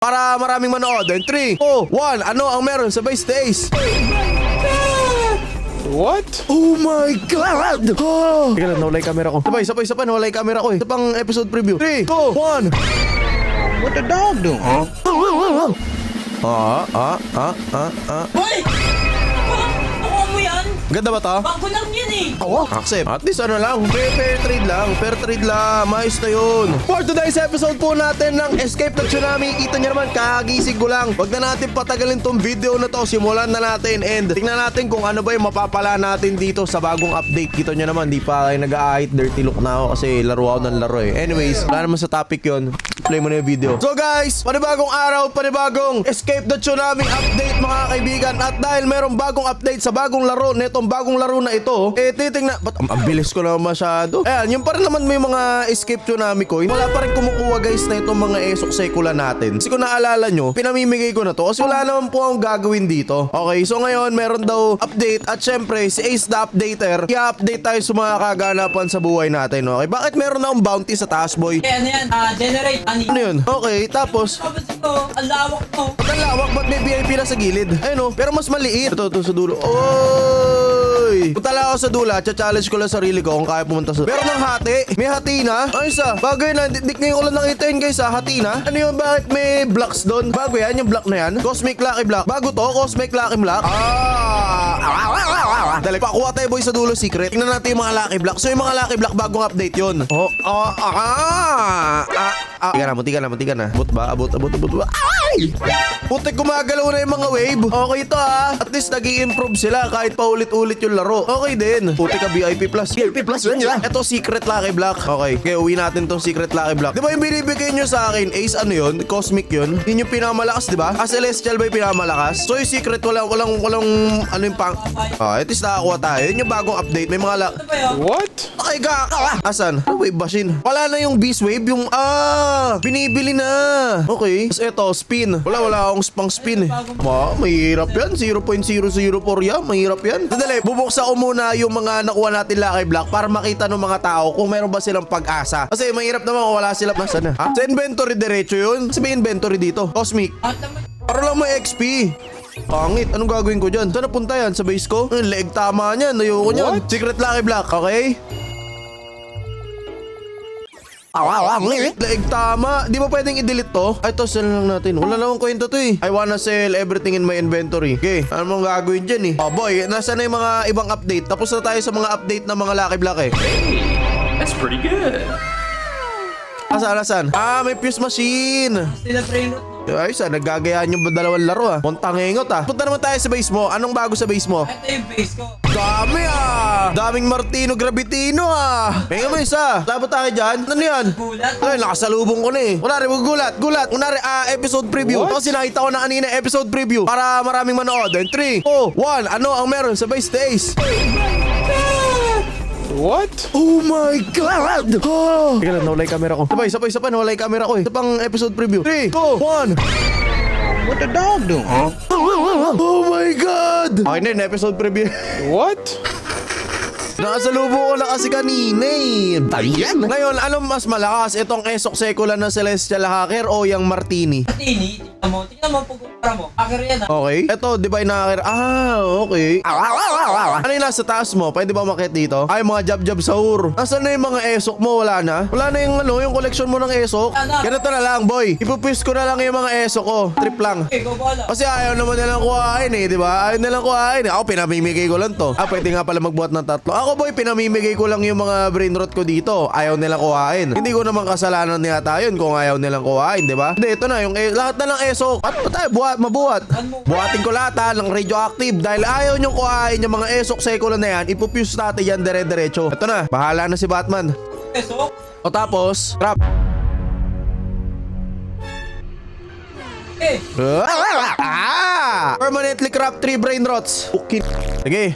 Para maraming manood. And 3, 2, 1. Ano ang meron sa base days? What? Oh my God! Oh. Teka lang, nawala yung camera ko. Isa pa, nawala yung camera ko eh. Isa pang episode preview. 3, 2, 1. What the dog do? Huh? Hoy! Nakuha mo yan? Ganda ba to? Bago lang yan eh. Oo. Accept. At least ano lang, fair trade lang. Fair trade lang. Mais na yun. For today's episode po natin ng Escape the Tsunami, kita nyo naman, kagising ko lang. Wag na natin patagalin tong video na to. Simulan na natin and tingnan natin kung ano ba yung mapapala natin dito sa bagong update. Kita nyo naman, di pa kayo nag-aahit. Dirty look na ako kasi laro ako ng laro eh. Anyways, wala naman sa topic yun. Play mo na yung video. So guys, panibagong araw, panibagong Escape the Tsunami update mga kaibigan. At dahil merong bagong update sa bagong laro, netong bagong laro na ito, eh titingnan, ba't ang bilis ko naman masyado? Ayan, yung pa rin naman may mga Escape Tsunami coin. Wala pa rin kumukuha guys na itong mga esok sekula natin. Kasi kung naalala nyo, pinamimigay ko na to kasi wala naman po akong gagawin dito. Okay, so ngayon meron daw update at syempre si Ace the Updater, i-update tayo sa mga kaganapan sa buhay natin. Okay, bakit meron na akong bounty sa taas boy? Eh ano yan? Generate money. Ano yun? Okay, tapos Kapansin ko, ang lawak mo. ba't ang lawak? Ba't may VIP na sa gilid? Ayun o, pero mas maliit. Ito sa dulo. Oy! Punta lang ako sa dula, challenge ko lang sarili ko kung kaya pumunta sa... Meron ng hati? May hati na? Ayos ah. Bagay na, di ngayon ko lang nakita yun guys ah, hati na? Ano yun, bakit may blocks doon? Bago yan, yung block na yan? Cosmic Lucky Block. Bago to, Cosmic Lucky Block. Dali, pakuha tayo boy sa dulo secret. Tingnan natin yung mga Lucky Block. So yung mga Lucky Block, bagong update yun. Muntikan na. Abot ba? Abot ba? Ay! Putik, gumagalaw na yung mga wave. Okay to ah. At least nag-i-improve sila kahit paulit-ulit yung laro. Okay din. Putik ka VIP Plus. VIP Plus yun nila. Ito secret Lucky Block. Okay, kaya uwi natin tong secret Lucky Block. Di ba yung binibigay nyo sa akin, Ace ano yun? Cosmic yun? Yun yung pinamalakas, di ba? Celestial ba yung pinamalakas? So yung secret, walang ano yung pang... at least nakakuha tayo. Yun yung bagong update. May mga Ano ba yun? What? Okay ka. Asan? Wave machine. Wala na yung beast wave. Yung binibili na. Okay. Tapos eto, spin. Wala akong pang spin eh. Mahirap yan. 0.004 yan. Mahirap yan. Sadali, bubuksan ko muna yung mga nakuha natin Lucky Block para makita ng mga tao kung meron ba silang pag-asa. Kasi mahirap naman kung wala sila. Nasaan na? Sa inventory diretso yun. Kasi may inventory dito. Cosmic. At naman. Para lang may XP. Pangit. Anong gagawin ko dyan? Saan napunta yan? Sa base ko? Leeg tama niyan. Ayoko niyan. What? Secret Lucky Block. Okay? Leeg tama. Di ba pwedeng i-delete to? Ay, to sell lang natin. Wala namang kwento to eh. I wanna sell everything in my inventory. Okay. Ano mong gagawin dyan eh? Oh boy, nasa na yung mga ibang update. Tapos na tayo sa mga update ng mga Lucky Block eh. That's pretty good. Asan? May fuse machine. Sila brain rot. Ayos nagagayaan yung dalawang laro ah. Montangengot ah. Punta naman tayo sa base mo. Anong bago sa base mo? Ito yung base ko. Dami ah! Daming Martino Gravitino ah! May nga isa. Labot tayo dyan. Ano yan? Gulat. Ay, nakasalubong ko na eh. Kunwari, gulat. Kunwari, episode preview. What? Kasi nakita ko na kanina episode preview para maraming manood. And 3, 2, 1. Ano ang meron sa base days? What? Oh my God! Oh. Teka lang, nawala yung camera ko. Isa pa, nawala yung camera ko eh. Isa pang episode preview. 3, 2, 1. What the dog do? Huh? Oh my God! Okay na yun, episode preview. What? Nakasalubong ko na kasi kanina eh. Ayan. Ngayon, anong mas malakas? Itong Esok Sekula na Celestial Hacker o yung Martini? Martini, tingnan mo pagkumpara mo. Hacker yan ah. Okay. Ito, Divine Hacker. Okay. Ano yung nasa taas mo? Pwede ba makit dito? Ay, mga jab-jab sahur. Nasaan na yung mga Esok mo? Wala na? Wala na yung collection mo ng Esok? Wala na. Ganito na lang, boy. Ipupwist ko na lang yung mga Esok ko. Trip lang. Okay, go bala. Kasi ayaw naman nilang kuhain eh, di ba? Ayaw nilang kuhain eh. Ako, pinamimigay ko lang to. Pwede nga pala magbuhat ng tatlo. Ako, boy, pinamimigay ko lang yung mga brain rot ko dito. Ayaw nilang kuhain. Hindi ko naman kasalanan yata yun kung ayaw nilang kuhain, di ba? Hindi, ito na, yung lahat na ng ESO. At tayo, mabuhat. Buhatin ko lahat lahat ng radioactive. Dahil ayaw nyong kuhain yung mga ESOC sekula na yan, ipupuse natin yan dire-diretso. Ito na, bahala na si Batman. Peso? O tapos, trap. Permanently crap 3 brain rots. Okay. Sige.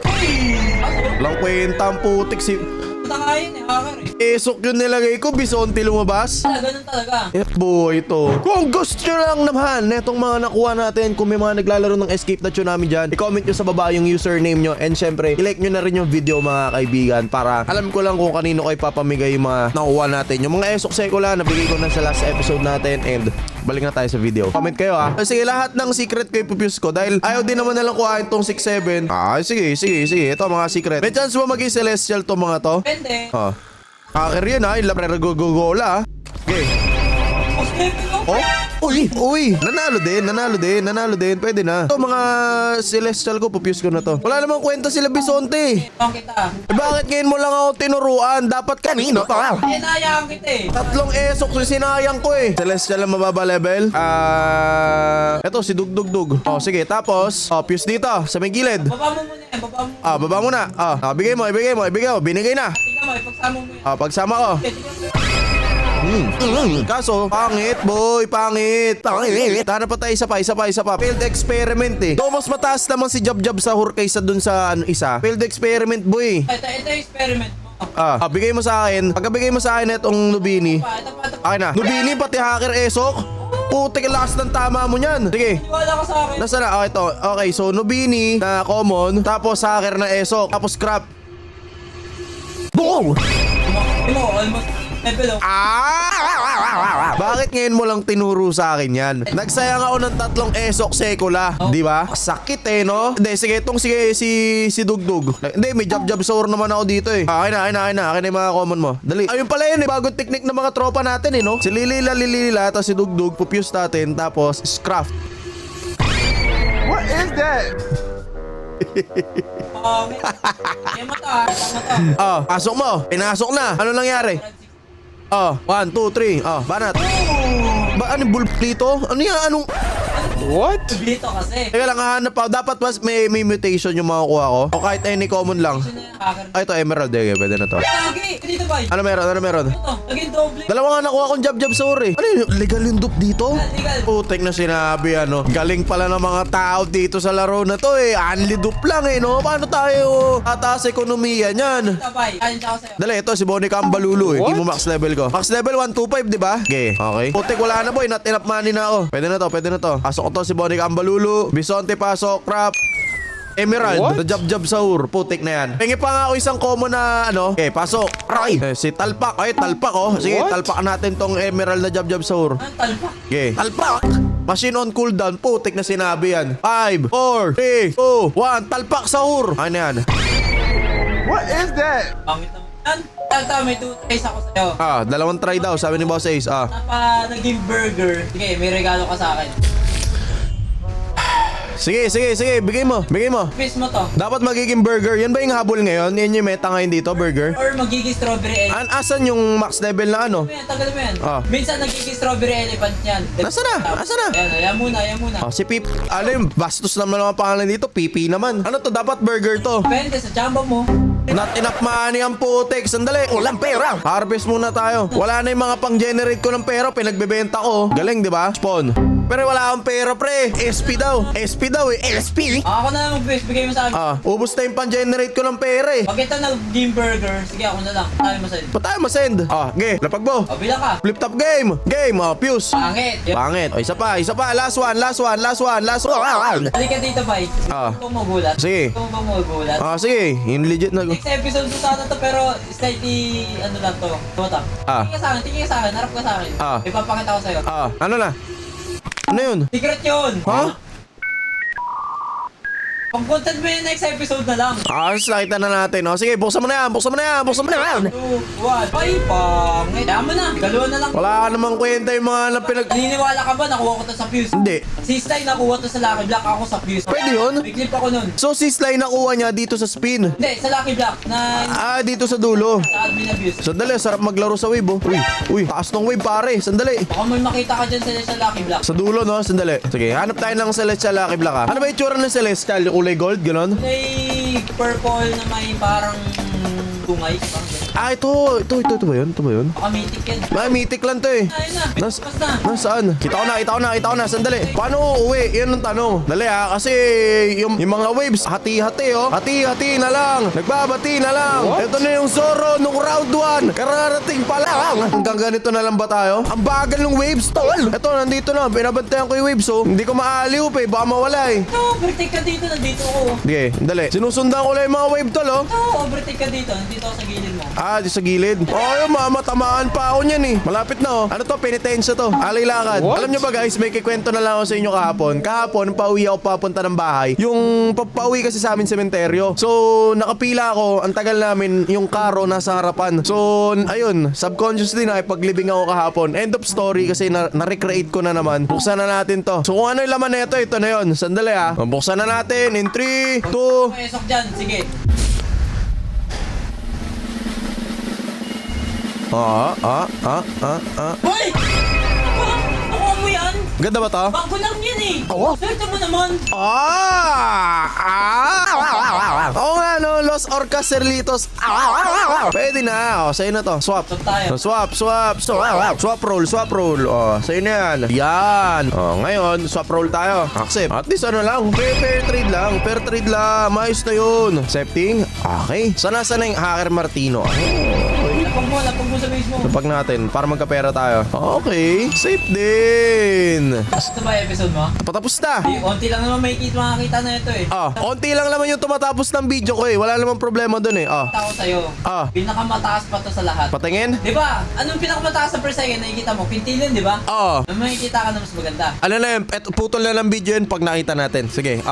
Lang kwentang putik si... Punta nga yun eh, hacker eh. Esok yun nilagay ko, bisonte lumabas. Ganun talaga. Boy, ito. Kung gusto nyo lang naman netong mga nakuha natin, kung may mga naglalaro ng Escape the Tsunami dyan, i-comment nyo sa baba yung username nyo, and syempre, i-like nyo na rin yung video mga kaibigan para alam ko lang kung kanino kayo papamigay yung mga nakuha natin. Yung mga Esok Sekula, nabigay ko na sa last episode natin, and balik na tayo sa video. Comment kayo ah. Sige, lahat ng secret ko ipupuse ko dahil ayaw din naman nalang kuhain tong 6-7. Sige. Ito mga secret. May chance ba maging celestial to mga to? Depende. Hacker yan ha. Yung go-go-gola ha. Okay. Oh? Uy! Nanalo din. Pwede na. Ito mga celestial ko, pupuse ko na to. Wala namang kwenta sila Bisonte. Ang kita. Bakit ngayon mo lang ako tinuruan? Dapat kanino pa. Inayaan kita eh. 3 esok sinayang ko eh. Celestial lang mababa level. Eto si Dugdugdug. Sige, tapos fuse dito sa may gilid. Baba mo muna yan. Baba mo. Baba mo na. Bigay mo. Binigay na. Tingnan mo, ipagsama mo yan. Pagsama ko. Kaso, pangit boy, pangit. Hanap pa tayo isa pa. Failed experiment eh. Do, mas mataas naman si Jab Sahur kaysa dun sa isa. Failed experiment boy. Ito yung experiment mo. Bigay mo sa akin. Pagkabigay mo sa akin itong Nubini. Ito pa. Akin na. Nubini pati hacker esok. Putik, lakas ng tama mo niyan. Sige. Iwala ka sa akin. Nasaan na? Ito. Okay, so Nubini na common. Tapos hacker na esok. Tapos scrap. Boom! Imo, almost level up. Bakit ngayon mo lang tinuro sa akin yan? Nagsayang ako ng 3 esok sekula. Di ba? Sakit eh, no? Hindi, sige, si Dugdug. Hindi, may Jab Sahur naman ako dito eh. Akin na yung mga common mo. Dali. Ayun pala yun eh, bagong technique ng mga tropa natin eh, no? Si Lilila, tapos si Dugdug, pupuse natin, tapos scraft. What is that? Yan mata. Pasok mo. Pinasok na. Ano nangyari? 1, 2, 3. Banat. Anong bulb dito? Ano yan? Anong... What? Dito kasi. Teka lang, hahanap pa. Dapat mas may mutation yung makukuha ko. O kahit any common lang. Sino yung hacker? Ito, emerald. Okay, pwede na to. Lagi! Dito ba? Ano meron? Ito, naging doble. Dalawa nga nakuha kong Jab Sahur eh. Ano yun? Legal yung dupe dito? Legal. Putek na sinabi ano. Galing pala ng mga tao dito sa laro na to eh. Only dupe lang eh, no? Paano tayo tataas ekonomiya niyan? Ito ba? Kain siya ako sa'yo. Dali, ito si Bonnie Cambalulu eh. Hindi mo What? max level ko. Max level 125, di ba? Okay. Putek, wala na boy. Not enough money na ako. Pwede na to. Pasok ko to si Bonnie Cambalulu. Bisonte pasok. Crap. Emerald. What? The Jab Sahur. Putik na yan. Pengi pa nga ako isang common na ano. Okay, pasok. Aray. Si Talpak. Talpak oh. Sige, What? talpak natin tong Emerald na Jab Sahur. Anong talpa? Okay. Talpak. Machine on cooldown. Putik na sinabi yan. 5, 4, 3, 2, 1. Talpak sahur. Ano yan? What is that? Pangit naman. Tata, may 2 tries ako sa'yo. Dalawang try daw. Sabi ni Boss Ace. Naging burger. Sige, may regalo ka sa akin. Sige. Bigay mo. Quiz mo to. Dapat magiging burger. Yan ba yung habol ngayon? Yan yung meta ngayon dito, burger? Or magiging strawberry elephant. Asan yung max level na ano? Tagal mo yan. Minsan nagiging strawberry elephant yan. Nasaan na? Yan muna. Si Pip. Alam, bastos naman ang pangalan dito. Pipi naman. Ano to? Dapat burger to. Depende sa jumbo mo. Not enough money ang putik. Sandali. Walang pera. Harvest muna tayo. Wala na yung mga pang-generate ko ng pera. Pinagbebenta ko. Galing, di ba? Spawn. Pero wala akong pera, pre. SP daw eh. SP. Ako na lang mag-quiz. Bigay mo sa akin. Ubus na yung pang-generate ko ng pera eh. Pag ito nag-game burger, sige ako na lang. Tayo mo sa'yo. Ba't tayo masend? Okay. Lapag mo. Bilang ka. Flip top game. Fuse. Pangit. Pangit. Isa pa. Last one. Halika dito, bay. Ito mo gulat. Sige. Ito mo gulat. Sige. Yung legit na. Next episode ko sana to pero slightly ano lang to. Tota. Tingin ka sa akin. Harap ka sa akin. May papakita ko sa'yo. Ano na? Ano yun? Secret yun. Ha? Pag-content mo yung next episode na lang. Nakita na natin. Sige, buksan mo na yan. 2, 1. Ay, pangit. Kaya mo na. Galawa na lang. Wala namang kwenta yung mga Naniniwala ka ba nakuha ko to sa fuse? Hindi. Si Sly nakuha to sa Lucky Block. Ako sa fuse. Pwede yun? May clip ako nun. So si Sly nakuha niya dito sa spin. Hindi, sa Lucky Block. Dito sa dulo. Sa admin abuse. Sandali, sarap maglaro sa wave oh. Uy, taas ng wave pare. Sandali. Baka may makita ka dyan sa Lucky Block. Sa dulo no, sandali. Sige, hanap tayo ng Celestial Lucky Block ha. Ano ba yung tsura ng Celestial? Yung kulay gold, gano'n? May purple na may parang tungay. Ito ba yun? Baka mythic yan. Mythic lang to eh. Ayun na. Nas- Basta. Nasaan? Kita ko na. Sandali. Paano uuwi? Yan ang tanong. Dali ha, kasi yung mga waves, hati-hati oh. Hati-hati na lang. Nagbabati na lang. What? Ito na yung Zoro nung round 1. Kararating pa lang. Hanggang ganito na lang ba tayo? Ang bagal ng waves, tol. Ito, nandito na. Binabantayan ko yung waves oh. Hindi ko maaliw pa eh. Baka mawala eh. No, overtake ka dito. Nandito ako. Sige, dali. Sinusundan ko lang yung mga wave tol oh. No, overtake ka dito. Nandito ako sa gilid mo. Ah, di sa gilid. Oh, yun, matamaan pa ako niyan eh. Malapit na oh. Ano to? Penitensya to. Alay lakad. What? Alam nyo ba guys, may kikwento na lang ako sa inyo kahapon. Kahapon, pauwi ako papunta ng bahay. Yung pauwi kasi sa amin sementeryo. So, nakapila ako. Ang tagal namin, yung karo nasa harapan. So, ayun, subconsciously nakipaglibing ako kahapon. End of story kasi na-recreate ko na naman. Buksan na natin to. So, kung ano yung laman na ito na yun. Sandali ah. Buksan na natin in 3, 2... Esok dyan, sige. Hoy! Nakuha mo yan? Ganda ba to? Bago lang yan eh. Oo. Swerte mo naman. Oo nga no, Los Orcas Cerlitos. Pwede na. O, sa'yo na to. Swap. Swap tayo. Swap roll. O, sa'yo na yan. Yan. O, ngayon, swap roll tayo. Accept. At least ano lang, fair trade lang. Fair trade lang. Maayos na yun. Accepting. Okay. Sana yung Hacker Martino. Lapag mo sa base mo. Lapag natin para magkapera tayo. Okay. Safe din. Ito ba yung episode mo? Patapos na. Onti lang naman makikita na ito eh. Onti lang naman yung tumatapos ng video ko eh. Wala namang problema dun eh. Tao sa'yo. Pinakamataas pa to sa lahat. Patingin? Di ba? Anong pinakamataas sa per second nakikita mo? Pintilin, di ba? May makikita ka na mas maganda. Ano na yun? Putol na ng video yun pag nakita natin. Sige,